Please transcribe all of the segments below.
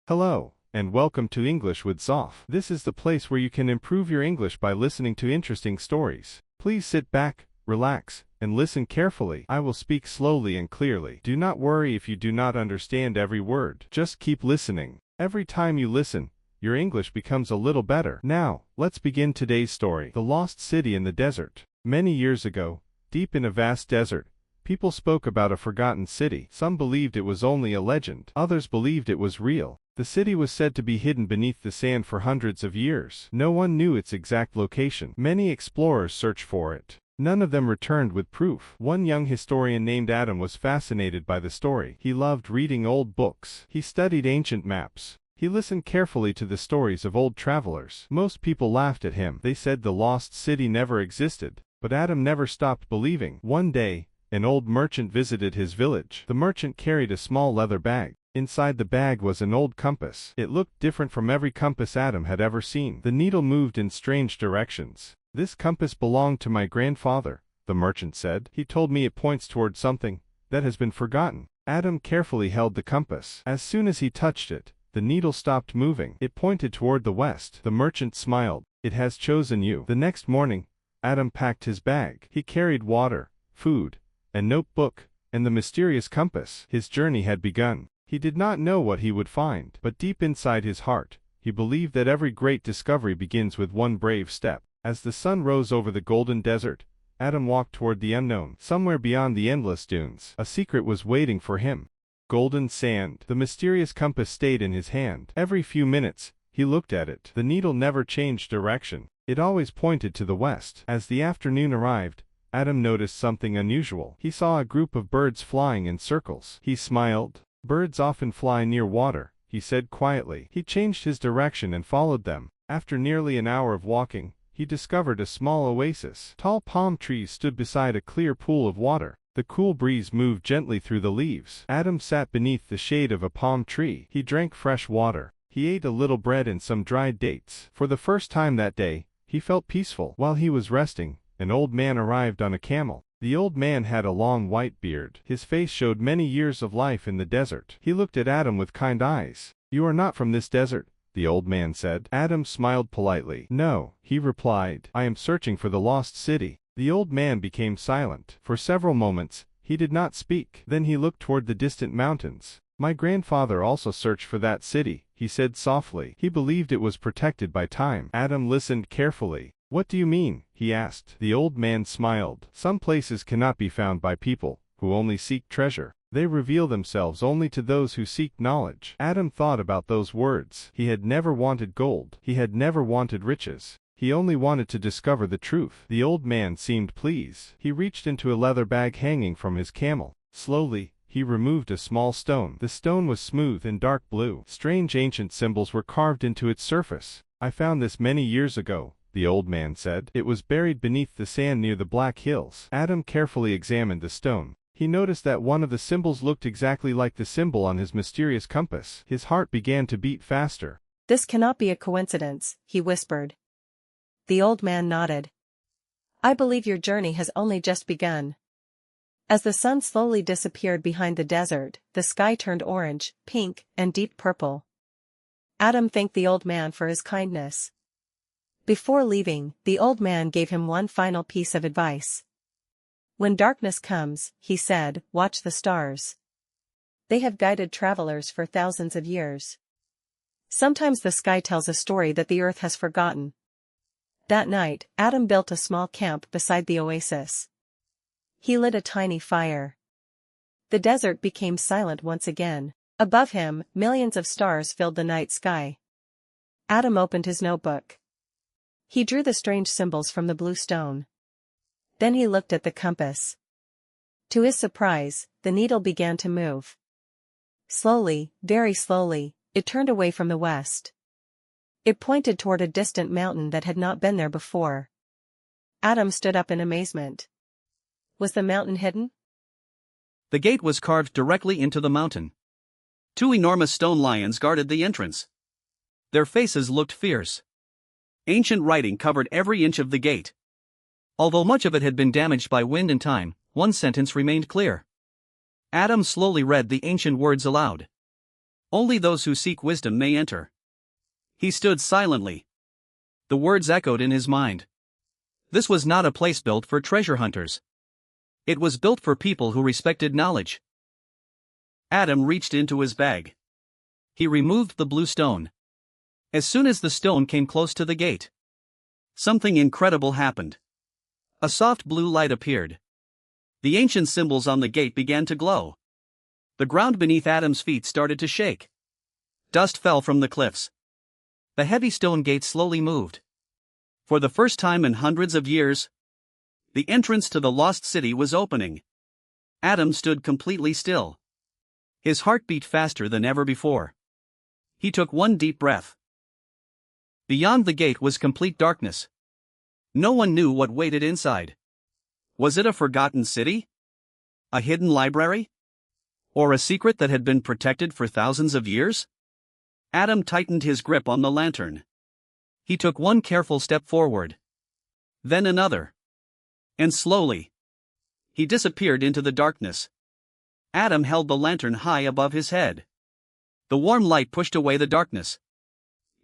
Hello, and welcome to English with Zaaf. This is the place where you can improve your English by listening to interesting stories. Please sit back, relax, and listen carefully. I will speak slowly and clearly. Do not worry if you do not understand every word. Just keep listening. Every time you listen, your English becomes a little better. Now, let's begin today's story. The Lost City in the Desert. Many years ago, deep in a vast desert, people spoke about a forgotten city. Some believed it was only a legend. Others believed it was real. The city was said to be hidden beneath the sand for hundreds of years. No one knew its exact location. Many explorers searched for it. None of them returned with proof. One young historian named Adam was fascinated by the story. He loved reading old books. He studied ancient maps. He listened carefully to the stories of old travelers. Most people laughed at him. They said the lost city never existed. But Adam never stopped believing. One day, an old merchant visited his village. The merchant carried a small leather bag. Inside the bag was an old compass. It looked different from every compass Adam had ever seen. The needle moved in strange directions. "This compass belonged to my grandfather," the merchant said. "He told me it points toward something that has been forgotten." Adam carefully held the compass. As soon as he touched it, the needle stopped moving. It pointed toward the west. The merchant smiled. "It has chosen you." The next morning, Adam packed his bag. He carried water, food, a notebook, and the mysterious compass. His journey had begun. He did not know what he would find, but deep inside his heart, he believed that every great discovery begins with one brave step. As the sun rose over the golden desert, Adam walked toward the unknown. Somewhere beyond the endless dunes, a secret was waiting for him. Golden sand. The mysterious compass stayed in his hand. Every few minutes, he looked at it. The needle never changed direction. It always pointed to the west. As the afternoon arrived, Adam noticed something unusual. He saw a group of birds flying in circles. He smiled. "Birds often fly near water," he said quietly. He changed his direction and followed them. After nearly an hour of walking, he discovered a small oasis. Tall palm trees stood beside a clear pool of water. The cool breeze moved gently through the leaves. Adam sat beneath the shade of a palm tree. He drank fresh water. He ate a little bread and some dried dates. For the first time that day, he felt peaceful. While he was resting, an old man arrived on a camel. The old man had a long white beard. His face showed many years of life in the desert. He looked at Adam with kind eyes. "You are not from this desert," the old man said. Adam smiled politely. "No," he replied. "I am searching for the lost city." The old man became silent. For several moments, he did not speak. Then he looked toward the distant mountains. "My grandfather also searched for that city," he said softly. "He believed it was protected by time." Adam listened carefully. "What do you mean?" he asked. The old man smiled. "Some places cannot be found by people who only seek treasure. They reveal themselves only to those who seek knowledge." Adam thought about those words. He had never wanted gold. He had never wanted riches. He only wanted to discover the truth. The old man seemed pleased. He reached into a leather bag hanging from his camel. Slowly, he removed a small stone. The stone was smooth and dark blue. Strange ancient symbols were carved into its surface. "I found this many years ago," the old man said. "It was buried beneath the sand near the Black Hills." Adam carefully examined the stone. He noticed that one of the symbols looked exactly like the symbol on his mysterious compass. His heart began to beat faster. "This cannot be a coincidence," he whispered. The old man nodded. "I believe your journey has only just begun." As the sun slowly disappeared behind the desert, the sky turned orange, pink, and deep purple. Adam thanked the old man for his kindness. Before leaving, the old man gave him one final piece of advice. "When darkness comes," he said, "watch the stars. They have guided travelers for thousands of years. Sometimes the sky tells a story that the earth has forgotten." That night, Adam built a small camp beside the oasis. He lit a tiny fire. The desert became silent once again. Above him, millions of stars filled the night sky. Adam opened his notebook. He drew the strange symbols from the blue stone. Then he looked at the compass. To his surprise, the needle began to move. Slowly, very slowly, it turned away from the west. It pointed toward a distant mountain that had not been there before. Adam stood up in amazement. Was the mountain hidden? The gate was carved directly into the mountain. Two enormous stone lions guarded the entrance. Their faces looked fierce. Ancient writing covered every inch of the gate. Although much of it had been damaged by wind and time, one sentence remained clear. Adam slowly read the ancient words aloud. Only those who seek wisdom may enter. He stood silently. The words echoed in his mind. This was not a place built for treasure hunters. It was built for people who respected knowledge. Adam reached into his bag. He removed the blue stone. As soon as the stone came close to the gate, something incredible happened. A soft blue light appeared. The ancient symbols on the gate began to glow. The ground beneath Adam's feet started to shake. Dust fell from the cliffs. The heavy stone gate slowly moved. For the first time in hundreds of years, the entrance to the lost city was opening. Adam stood completely still. His heart beat faster than ever before. He took one deep breath. Beyond the gate was complete darkness. No one knew what waited inside. Was it a forgotten city? A hidden library? Or a secret that had been protected for thousands of years? Adam tightened his grip on the lantern. He took one careful step forward. Then another. And slowly, he disappeared into the darkness. Adam held the lantern high above his head. The warm light pushed away the darkness.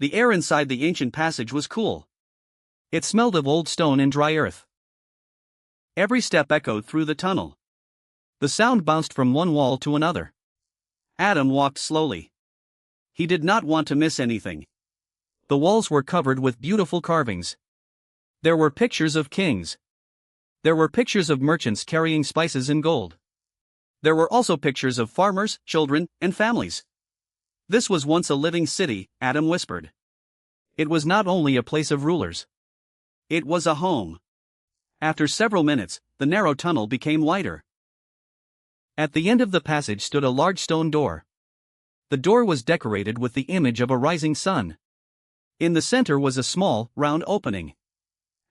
The air inside the ancient passage was cool. It smelled of old stone and dry earth. Every step echoed through the tunnel. The sound bounced from one wall to another. Adam walked slowly. He did not want to miss anything. The walls were covered with beautiful carvings. There were pictures of kings. There were pictures of merchants carrying spices and gold. There were also pictures of farmers, children, and families. This was once a living city, Adam whispered. It was not only a place of rulers. It was a home. After several minutes, the narrow tunnel became wider. At the end of the passage stood a large stone door. The door was decorated with the image of a rising sun. In the center was a small, round opening.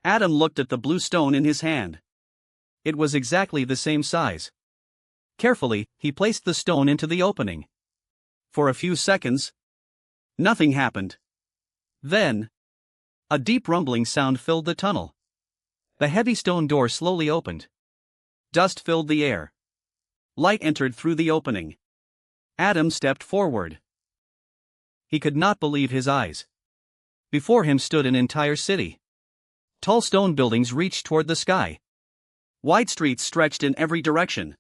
Adam looked at the blue stone in his hand. It was exactly the same size. Carefully, he placed the stone into the opening. For a few seconds, nothing happened. Then, a deep rumbling sound filled the tunnel. The heavy stone door slowly opened. Dust filled the air. Light entered through the opening. Adam stepped forward. He could not believe his eyes. Before him stood an entire city. Tall stone buildings reached toward the sky. Wide streets stretched in every direction.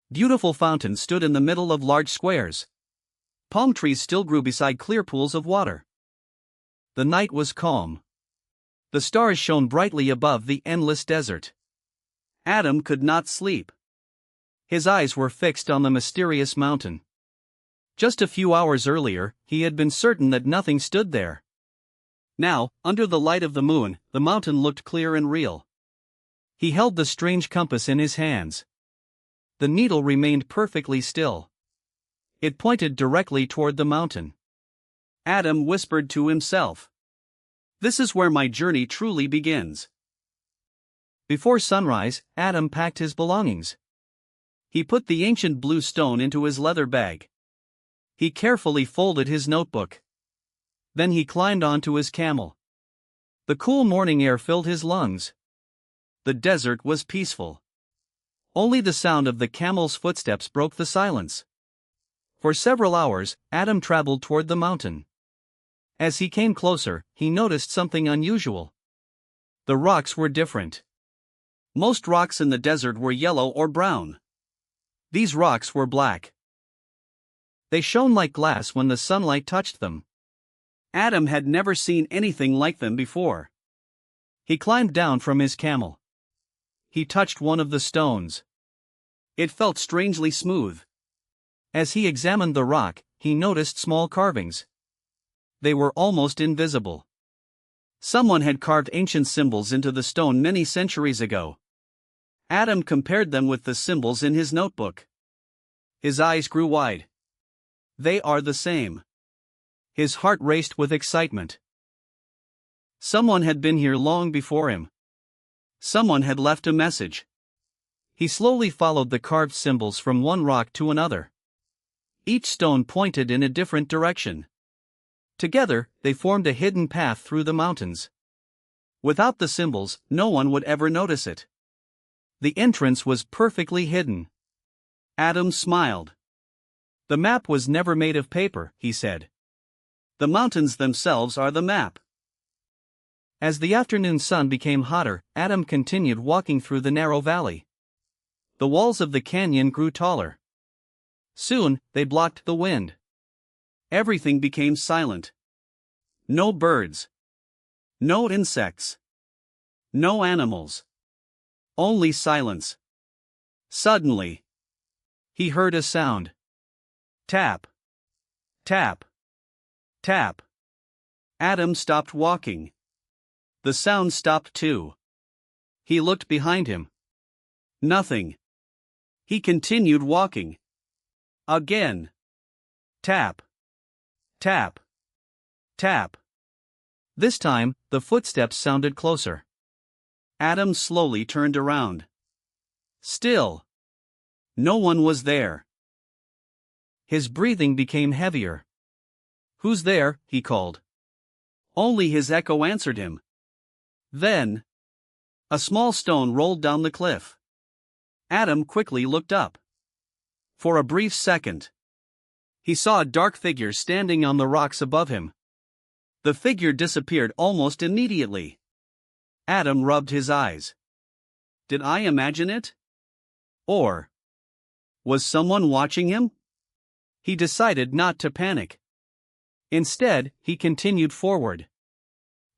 Beautiful fountains stood in the middle of large squares. Palm trees still grew beside clear pools of water. The night was calm. The stars shone brightly above the endless desert. Adam could not sleep. His eyes were fixed on the mysterious mountain. Just a few hours earlier, he had been certain that nothing stood there. Now, under the light of the moon, the mountain looked clear and real. He held the strange compass in his hands. The needle remained perfectly still. It pointed directly toward the mountain. Adam whispered to himself, "This is where my journey truly begins." Before sunrise, Adam packed his belongings. He put the ancient blue stone into his leather bag. He carefully folded his notebook. Then he climbed onto his camel. The cool morning air filled his lungs. The desert was peaceful. Only the sound of the camel's footsteps broke the silence. For several hours, Adam traveled toward the mountain. As he came closer, he noticed something unusual. The rocks were different. Most rocks in the desert were yellow or brown. These rocks were black. They shone like glass when the sunlight touched them. Adam had never seen anything like them before. He climbed down from his camel. He touched one of the stones. It felt strangely smooth. As he examined the rock, he noticed small carvings. They were almost invisible. Someone had carved ancient symbols into the stone many centuries ago. Adam compared them with the symbols in his notebook. His eyes grew wide. They are the same. His heart raced with excitement. Someone had been here long before him. Someone had left a message. He slowly followed the carved symbols from one rock to another. Each stone pointed in a different direction. Together, they formed a hidden path through the mountains. Without the symbols, no one would ever notice it. The entrance was perfectly hidden. Adam smiled. The map was never made of paper, he said. The mountains themselves are the map. As the afternoon sun became hotter, Adam continued walking through the narrow valley. The walls of the canyon grew taller. Soon, they blocked the wind. Everything became silent. No birds. No insects. No animals. Only silence. Suddenly, he heard a sound. Tap. Tap. Tap. Adam stopped walking. The sound stopped too. He looked behind him. Nothing. He continued walking. Again. Tap. Tap. Tap. This time, the footsteps sounded closer. Adam slowly turned around. Still. No one was there. His breathing became heavier. "Who's there?" he called. Only his echo answered him. Then, a small stone rolled down the cliff. Adam quickly looked up. For a brief second, he saw a dark figure standing on the rocks above him. The figure disappeared almost immediately. Adam rubbed his eyes. Did I imagine it? Or was someone watching him? He decided not to panic. Instead, he continued forward.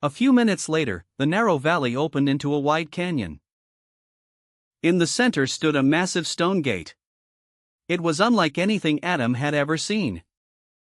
A few minutes later, the narrow valley opened into a wide canyon. In the center stood a massive stone gate. It was unlike anything Adam had ever seen.